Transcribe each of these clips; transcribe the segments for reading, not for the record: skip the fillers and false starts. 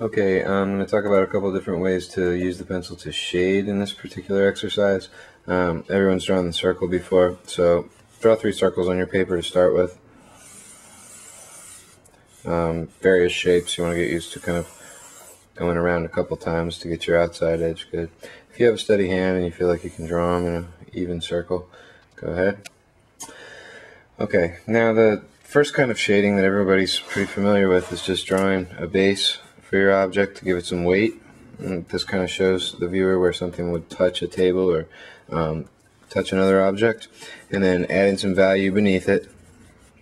Okay, I'm going to talk about a couple of different ways to use the pencil to shade in this particular exercise. Everyone's drawn the circle before, so draw 3 circles on your paper to start with. Various shapes you want to get used to kind of going around a couple times to get your outside edge good. If you have a steady hand and you feel like you can draw them in an even circle, go ahead. Okay, now the first kind of shading that everybody's pretty familiar with is just drawing a base for your object to give it some weight. And this kind of shows the viewer where something would touch a table or touch another object, and then adding some value beneath it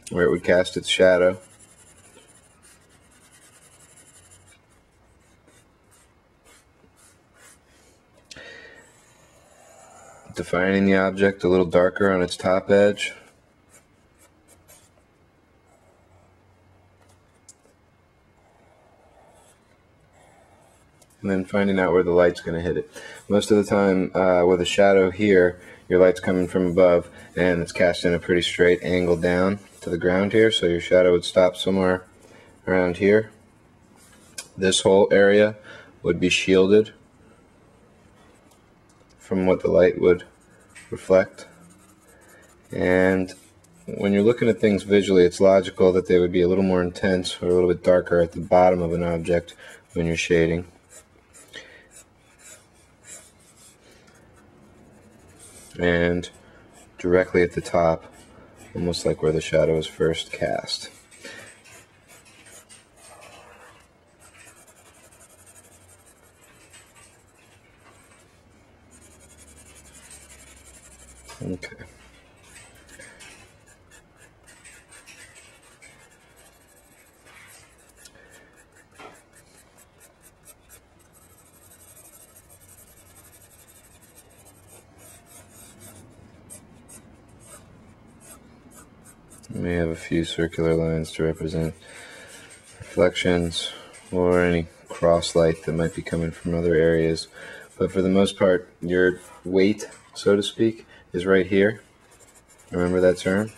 where it would cast its shadow. Defining the object a little darker on its top edge. And then finding out where the light's going to hit it. Most of the time with a shadow here, your light's coming from above and it's casting a pretty straight angle down to the ground here, so your shadow would stop somewhere around here. This whole area would be shielded from what the light would reflect. And when you're looking at things visually, it's logical that they would be a little more intense or a little bit darker at the bottom of an object when you're shading. And directly at the top, almost like where the shadow is first cast. Okay. You may have a few circular lines to represent reflections or any cross light that might be coming from other areas, but for the most part your weight, so to speak, is right here. Remember that term?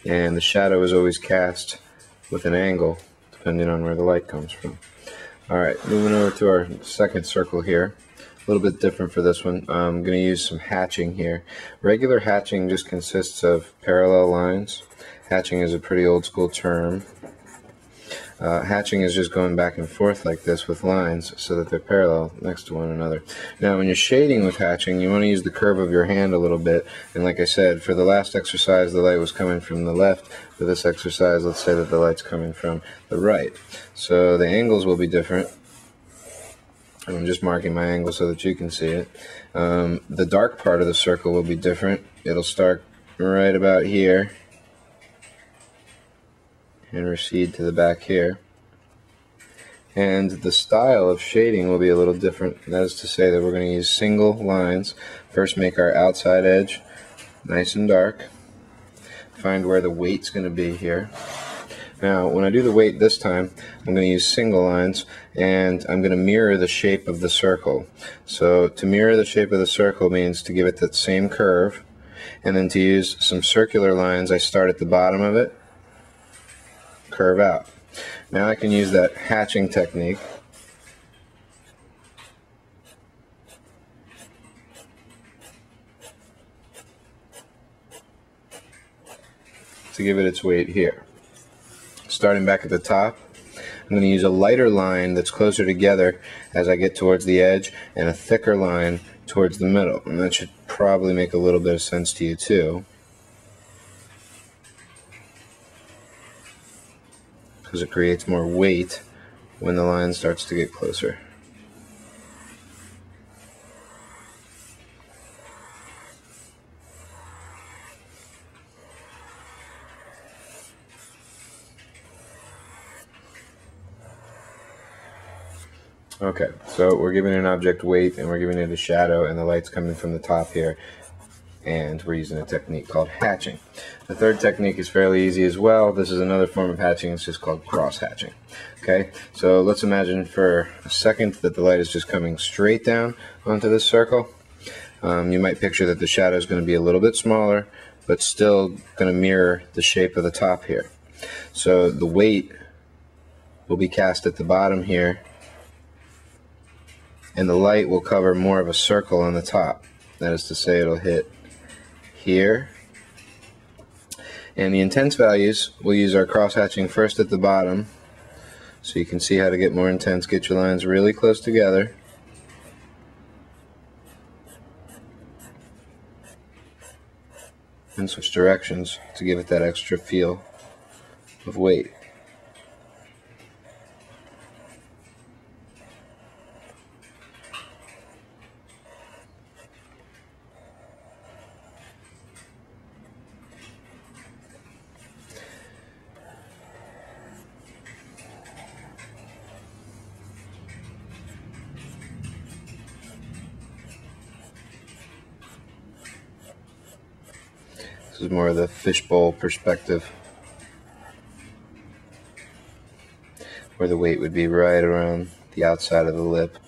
And the shadow is always cast with an angle depending on where the light comes from. Alright, moving over to our second circle here. A little bit different for this one. I'm going to use some hatching here. Regular hatching just consists of parallel lines. Hatching is a pretty old school term. Hatching is just going back and forth like this with lines so that they're parallel next to one another. Now when you're shading with hatching, you want to use the curve of your hand a little bit, and like I said, for the last exercise the light was coming from the left. For this exercise, let's say that the light's coming from the right. So the angles will be different. I'm just marking my angle so that you can see it. The dark part of the circle will be different. It'll start right about here and recede to the back here. And the style of shading will be a little different. That is to say that we're going to use single lines. First make our outside edge nice and dark. Find where the weight's going to be here. Now when I do the weight this time, I'm going to use single lines and I'm going to mirror the shape of the circle. So to mirror the shape of the circle means to give it that same curve, and then to use some circular lines, I start at the bottom of it, curve out. Now I can use that hatching technique to give it its weight here. Starting back at the top, I'm going to use a lighter line that's closer together as I get towards the edge, and a thicker line towards the middle. And that should probably make a little bit of sense to you too, because it creates more weight when the line starts to get closer. Okay, so we're giving an object weight and we're giving it a shadow, and the light's coming from the top here, and we're using a technique called hatching. The third technique is fairly easy as well. This is another form of hatching. It's just called cross hatching. Okay, so let's imagine for a second that the light is just coming straight down onto this circle. You might picture that the shadow is going to be a little bit smaller, but still going to mirror the shape of the top here. So the weight will be cast at the bottom here, and the light will cover more of a circle on the top. That is to say, it'll hit here. And the intense values, we'll use our cross-hatching first at the bottom, so you can see how to get more intense. Get your lines really close together. And switch directions to give it that extra feel of weight. This is more of the fishbowl perspective, where the weight would be right around the outside of the lip.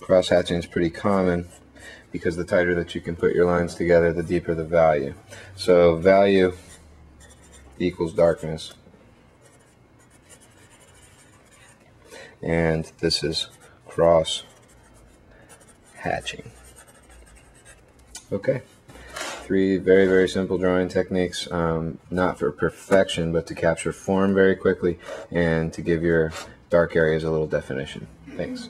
Cross-hatching is pretty common because the tighter that you can put your lines together, the deeper the value. So value equals darkness. And this is cross hatching. Okay, 3 very, very simple drawing techniques, not for perfection, but to capture form very quickly and to give your dark areas a little definition. Thanks.